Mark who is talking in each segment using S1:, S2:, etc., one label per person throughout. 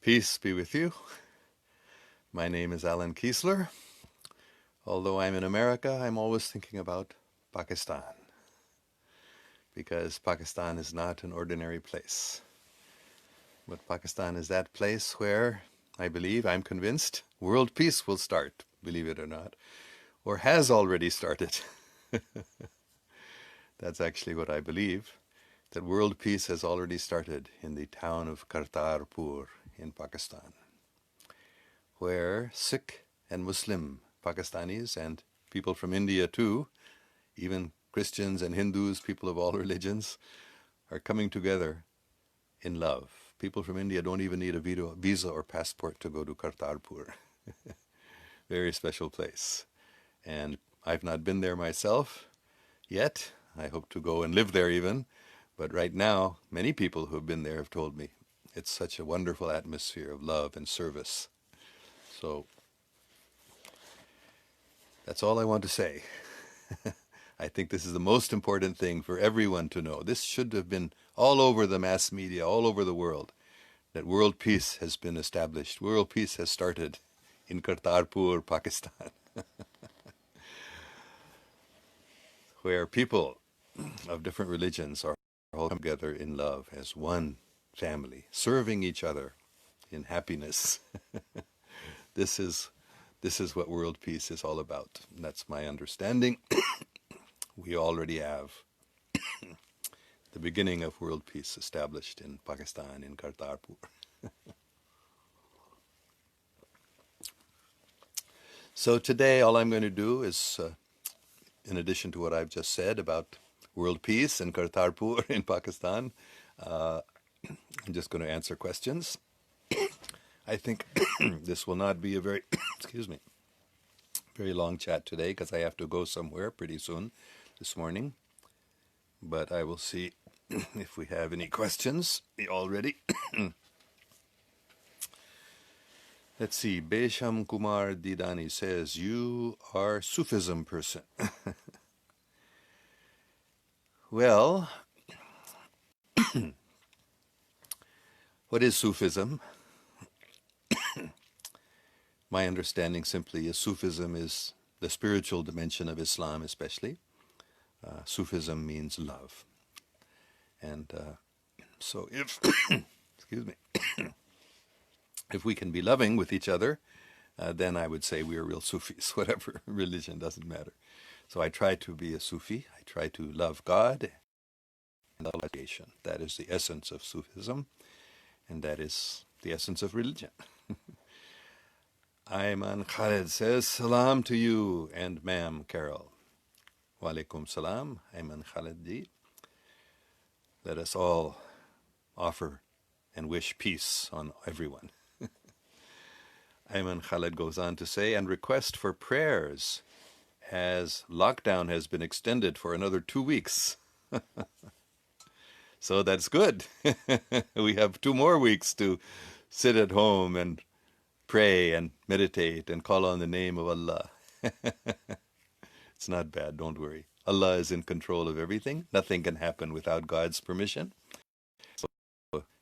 S1: Peace be with you. My name is Allan Keislar. Although I'm in America, I'm always thinking about Pakistan, because Pakistan is not an ordinary place. But Pakistan is that place where I believe, I'm convinced, world peace will start, believe it or not, or has already started. That's actually what I believe, that world peace has already started in the town of Kartarpur in Pakistan, where Sikh and Muslim Pakistanis and people from India too, even Christians and Hindus, people of all religions, are coming together in love. People from India don't even need a visa or passport to go to Kartarpur. Very special place. And I've not been there myself yet. I hope to go and live there even. But right now, many people who have been there have told me it's such a wonderful atmosphere of love and service. So that's all I want to say. I think this is the most important thing for everyone to know. This should have been all over the mass media, all over the world, that world peace has been established. World peace has started in Kartarpur, Pakistan, where people of different religions are all together in love as one family, serving each other in happiness. This is what world peace is all about. And that's my understanding. We already have the beginning of world peace established in Pakistan, in Kartarpur. So today all I'm going to do is, in addition to what I've just said about world peace in Kartarpur in Pakistan, I'm just going to answer questions. I think this will not be a very, excuse me, very long chat today, because I have to go somewhere pretty soon this morning. But I will see if we have any questions already. Let's see. Besham Kumar Didani says, you are Sufism person. Well, what is Sufism? My understanding simply is Sufism is the spiritual dimension of Islam especially. Sufism means love. And so if, excuse me, if we can be loving with each other, then I would say we are real Sufis, whatever religion, doesn't matter. So I try to be a Sufi. I try to love God and love creation. That is the essence of Sufism, and that is the essence of religion. Ayman Khaled says, salam to you and ma'am Carol. Wa alaikum salam, Ayman Khaled ji. Let us all offer and wish peace on everyone. Ayman Khaled goes on to say, and request for prayers as lockdown has been extended for another 2 weeks. So that's good. We have 2 more weeks to sit at home and pray and meditate and call on the name of Allah. It's not bad, don't worry. Allah is in control of everything. Nothing can happen without God's permission. So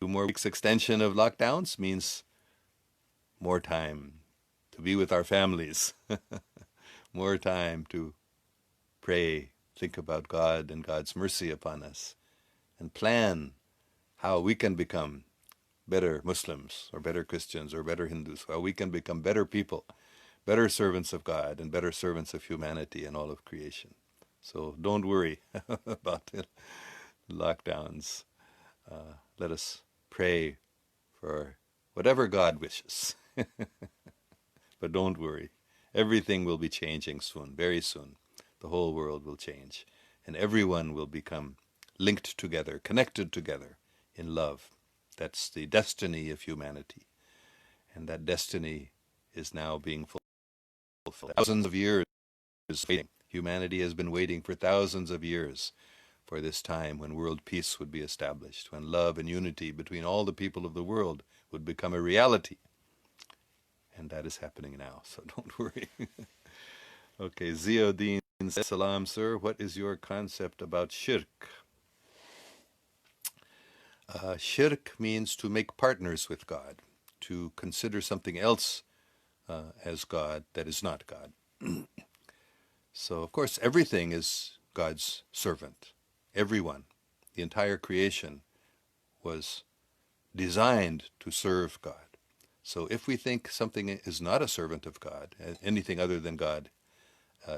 S1: 2 more weeks extension of lockdowns means more time to be with our families, more time to pray, think about God and God's mercy upon us, and plan how we can become better Muslims or better Christians or better Hindus, how we can become better people, better servants of God and better servants of humanity and all of creation. So don't worry about the lockdowns. Let us pray for whatever God wishes. But don't worry. Everything will be changing soon, very soon. The whole world will change. And everyone will become linked together, connected together in love. That's the destiny of humanity. And that destiny is now being fulfilled. Thousands of years waiting. Humanity has been waiting for thousands of years for this time when world peace would be established, when love and unity between all the people of the world would become a reality. And that is happening now, so don't worry. Okay, Ziauddin says, salam, sir. What is your concept about shirk? Shirk means to make partners with God, to consider something else as God that is not God. So, of course, everything is God's servant. Everyone, the entire creation was designed to serve God. So if we think something is not a servant of God, anything other than God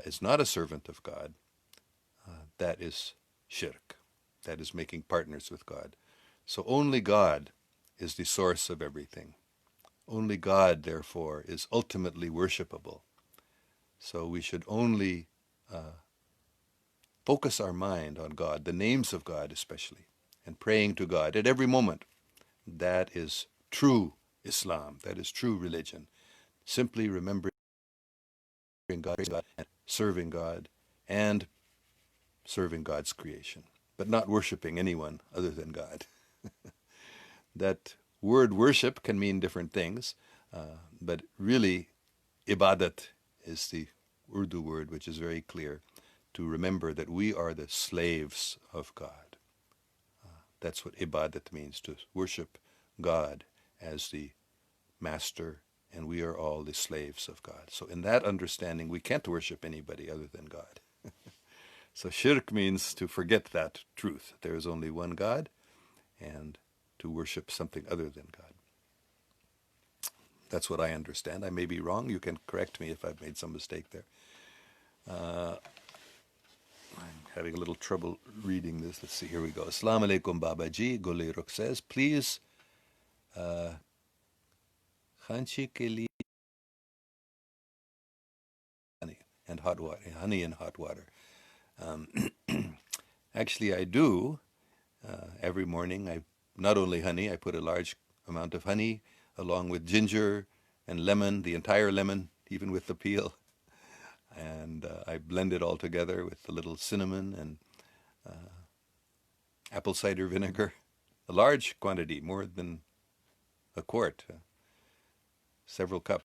S1: is not a servant of God, that is shirk. That is making partners with God. So only God is the source of everything. Only God, therefore, is ultimately worshipable. So we should only focus our mind on God, the names of God especially, and praying to God at every moment. That is true Islam. That is true religion. Simply remembering God and and serving God's creation, but not worshiping anyone other than God. That word worship can mean different things, but really ibadat is the Urdu word which is very clear to remember that we are the slaves of God. That's what ibadat means, to worship God as the master, and we are all the slaves of God. So in that understanding, we can't worship anybody other than God. So shirk means to forget that truth. There is only one God, and to worship something other than God. That's what I understand. I may be wrong. You can correct me if I've made some mistake there. I'm having a little trouble reading this. Let's see. Here we go. Assalamu alaikum, Babaji. Gule Rukh says, please, khanchi ke liye honey and hot water. Um, Actually, I do. Every morning, I not only honey, I put a large amount of honey along with ginger and lemon, the entire lemon, even with the peel. And I blend it all together with a little cinnamon and apple cider vinegar. A large quantity, more than a quart, several cups.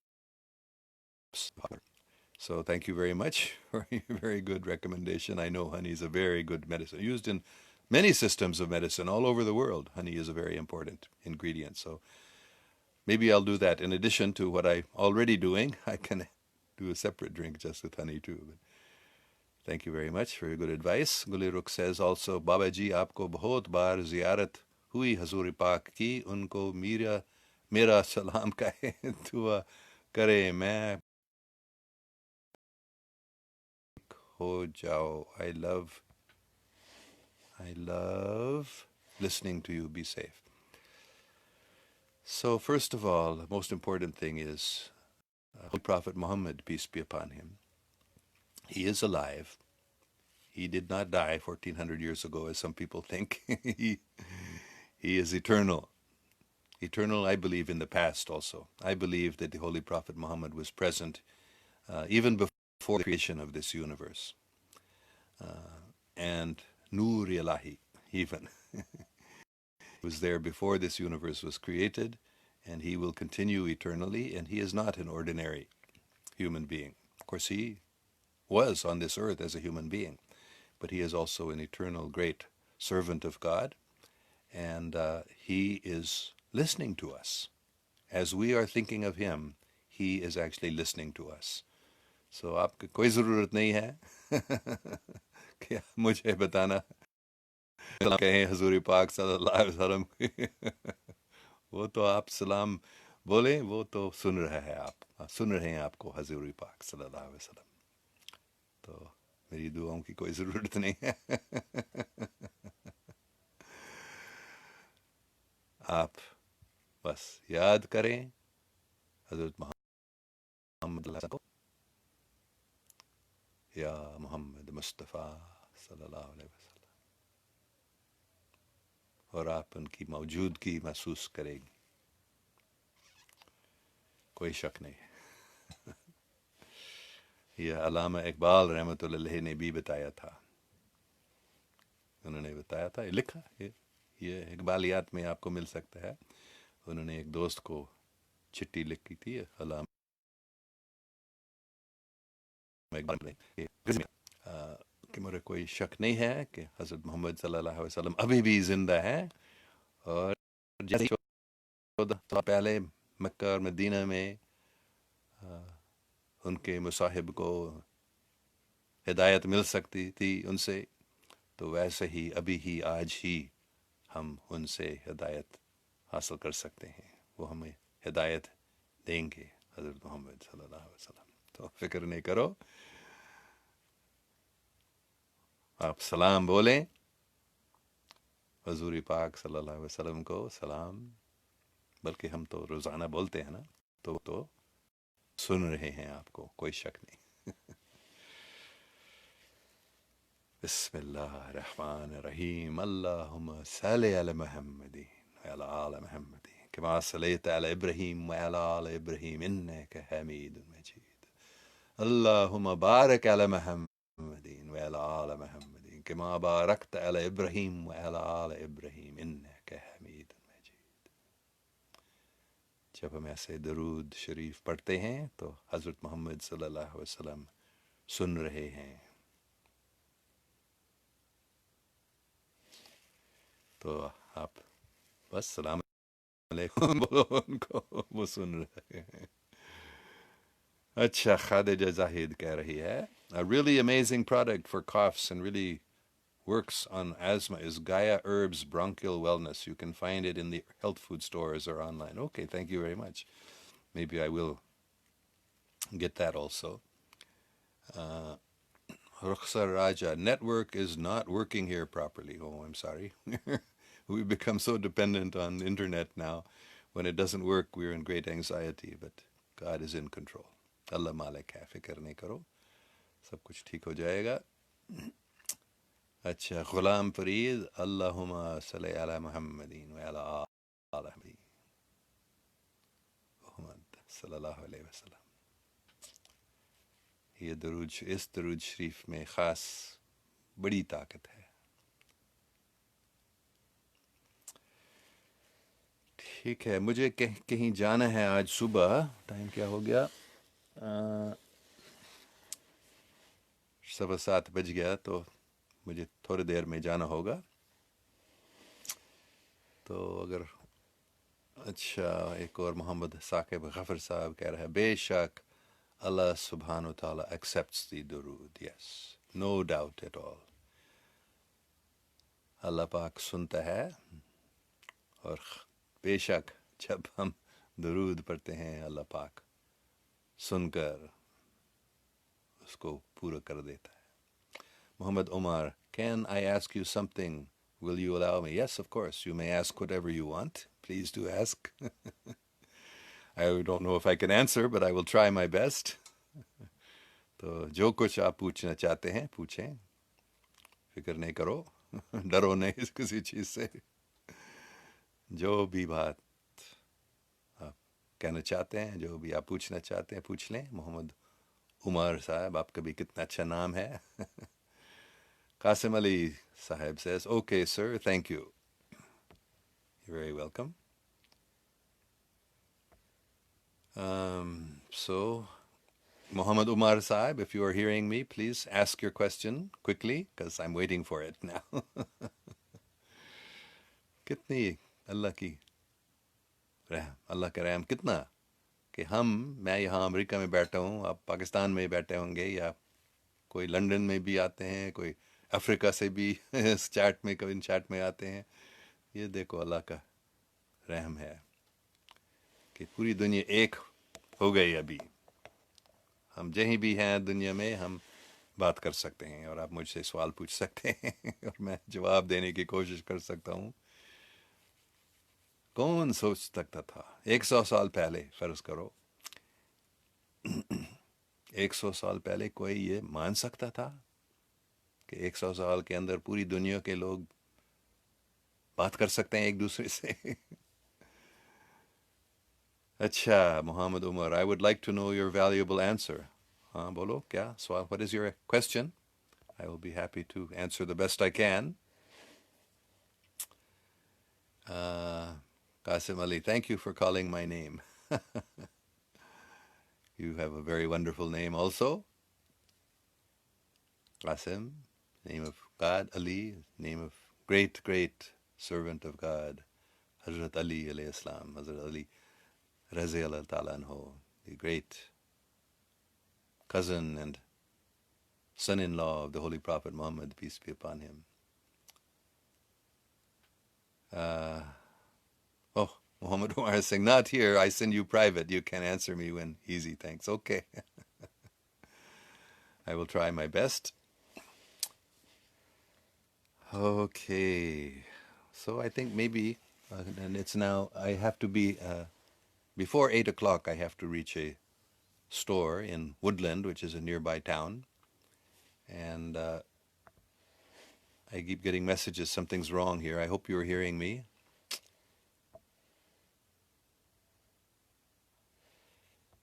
S1: So thank you very much for your very good recommendation. I know honey is a very good medicine, used in many systems of medicine all over the world. Honey is a very important ingredient. So maybe I'll do that. In addition to what I'm already doing, I can do a separate drink just with honey too. But thank you very much for your good advice. Guliruk says also, Baba ji, aapko bahut baar ziyarat hui Hazur Pak ki, unko mera salam kahe, dua kare, main ho jao. I love listening to you. Be safe. So first of all, the most important thing is Holy Prophet Muhammad, peace be upon him. He is alive. He did not die 1400 years ago, as some people think. he is eternal. Eternal, I believe, in the past also. I believe that the Holy Prophet Muhammad was present even before the creation of this universe. And Nur Ilahi, even. He was there before this universe was created, and he will continue eternally, and he is not an ordinary human being. Of course, he was on this earth as a human being, but he is also an eternal great servant of God, and he is listening to us. As we are thinking of him, he is actually listening to us. So आपको कोई ज़रूरत नहीं है कि मुझे बताना कहें हजूर पाक सल्लल्लाहु अलैहि वसल्लम वो तो आप सलाम बोले, वो तो सुन रहे हैं आप, सुन रहे हैं आपको हजूर पाक सल्लल्लाहु अलैहि वसल्लम. तो मेरी दुआओं की कोई ज़रूरत नहीं है. आप बस याद करें हजरत मोहम्मद को, या मोहम्मद मुस्तफ़ा सल्लल्लाहु अलैहि वसल्लम, और आप उनकी मौजूदगी महसूस करेंगे. कोई शक नहीं. यह अल्लामा इकबाल रहमतुल्लाह अलैह ने भी बताया था. उन्होंने बताया था, लिखा ये इकबालियात में आपको मिल सकता है. उन्होंने एक दोस्त को चिट्ठी लिखी थी अल्लामा इकबाल ने कि मुझे कोई शक नहीं है कि हज़रत मोहम्मद सल्लल्लाहु अलैहि वसल्लम अभी भी जिंदा हैं, और जैसे 14 साल पहले मक्का और मदीना में उनके मुसाहिब को हिदायत मिल सकती थी उनसे, तो वैसे ही अभी ही आज ही हम उनसे हिदायत हासिल कर सकते हैं। वो हमें हिदायत देंगे, हज़रत मोहम्मद सल्लल्लाहु अलैहि वसल्लम। तो फिक्र नहीं करो, आप सलाम बोलें हजूर पाक सल्लल्लाहु अलैहि वसल्लम को सलाम, बल्कि हम तो रोज़ाना बोलते हैं ना, तो सुन रहे हैं आपको, कोई शक नहीं। बिस्मिल्लाहिर्रहमानिर्रहीम, अल्लाहुम्मा सल्लि अला मुहम्मदिन व अला आलि मुहम्मदिन कमा सल्लैता अला इब्राहीम व अला आलि इब्राहीम इन्नका हमीदुम मजीद। अल्लाहुम्मा बारिक अला मुहम्मदिन व अला आलि मुहम्मदिन कमा बारकता अला इब्राहीम व अला आलि इब्राहीम इन्नका हमीदुम मजीद। जब हम ऐसे दरूद शरीफ पढ़ते हैं तो हज़रत मोहम्मद सल्लल्लाहु अलैहि वसल्लम सुन रहे हैं। तो आप बस सलाम अलैकुम बोलो उनको, वो सुन रहे हैं। अच्छा, खादिजा जाहिद कह रही है, a really amazing product for coughs and really works on asthma is Gaia Herbs Bronchial Wellness. You can find it in the health food stores or online. Okay, thank you very much. Maybe I will get that also. Rukhsar Raja, network is not working here properly. Oh, I'm sorry. We've become so dependent on the internet now. When it doesn't work, we're in great anxiety, but God is in control. Allah Malik hai, fikr nahi karo. सब कुछ ठीक हो जाएगा। अच्छा, गुलाम फरीद, अल्लाहुम्मा सल्लि अला मुहम्मदिन व अला आलि मुहम्मद सल्लल्लाहु अलैहि वसल्लम। ये दरूद, इस दरूद शरीफ में ख़ास बड़ी ताकत है। ठीक है, मुझे कहीं जाना है आज सुबह। टाइम क्या हो गया? 7:15 बज गया, तो मुझे थोड़ी देर में जाना होगा। तो अगर अच्छा, एक और मोहम्मद साकिब गफर साहब कह रहा है, बेशक अल्लाह सुब्हान ताला accepts the दुरूद। Yes, no doubt at all. अल्लाह पाक सुनता है, और बेशक जब हम दुरूद पढ़ते हैं अल्लाह पाक सुनकर उसको पूरा कर देता है। Muhammad Omar, can I ask you something? Will you allow me? Yes, of course. You may ask whatever you want. Please do ask. I don't know if I can answer, but I will try my best. तो जो कुछ आप पूछना चाहते हैं पूछें, फिक्र नहीं करो, डरो नहीं किसी चीज़ से। जो भी बात आप कहना चाहते हैं, जो भी आप पूछना चाहते हैं पूछ लें। मोहम्मद उमर साहब, आपका भी कितना अच्छा नाम है। Qasim Ali Sahib says, okay, sir, thank you. You're very welcome. So, Muhammad Umar Sahib, if you are hearing me, please ask your question quickly, because I'm waiting for it now. कितनी अल्लाह की रहम, अल्लाह का रहम कितना कि मैं यहाँ America में बैठा हूँ, आप पाकिस्तान में बैठे होंगे, या कोई लंदन में भी आते हैं, कोई अफ्रीका से भी इस चैट में, कभी इन चैट में आते हैं। ये देखो अल्लाह का रहम है कि पूरी दुनिया एक हो गई। अभी हम जहीं भी हैं दुनिया में, हम बात कर सकते हैं, और आप मुझसे सवाल पूछ सकते हैं और मैं जवाब देने की कोशिश कर सकता हूँ। कौन सोच सकता था 100 साल पहले, फर्ज करो 100 साल पहले कोई ये मान सकता था कि 100 साल के अंदर पूरी दुनिया के लोग बात कर सकते हैं एक दूसरे से? अच्छा, Mohammad Umar, I would like to know your valuable answer. हाँ, बोलो क्या सवाल? What is your question? I will be happy to answer the best I can. Qasim Ali, thank you for calling my name. You have a very wonderful name also. Qasim, name of God. Ali, name of great, great servant of God. Hazrat Ali alayhi salam. Hazrat Ali. Raziallahu ta'ala anhu, the great cousin and son-in-law of the Holy Prophet Muhammad, peace be upon him. Uh, oh, Muhammad Umar is saying, not here, I send you private. You can answer me when easy, thanks. Okay. I will try my best. Okay. So I think maybe, and it's now, I have to be, before 8 o'clock, I have to reach a store in Woodland, which is a nearby town. And I keep getting messages, something's wrong here. I hope you're hearing me.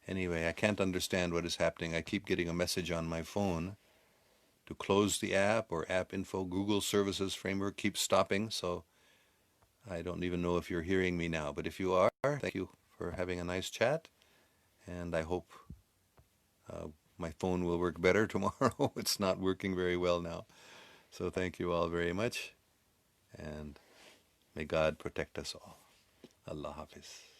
S1: Anyway, I can't understand what is happening. I keep getting a message on my phone to close the app, or app info. Google Services Framework keeps stopping, so I don't even know if you're hearing me now. But if you are, thank you for having a nice chat, and I hope my phone will work better tomorrow. It's not working very well now. So thank you all very much, and may God protect us all. Allah Hafiz.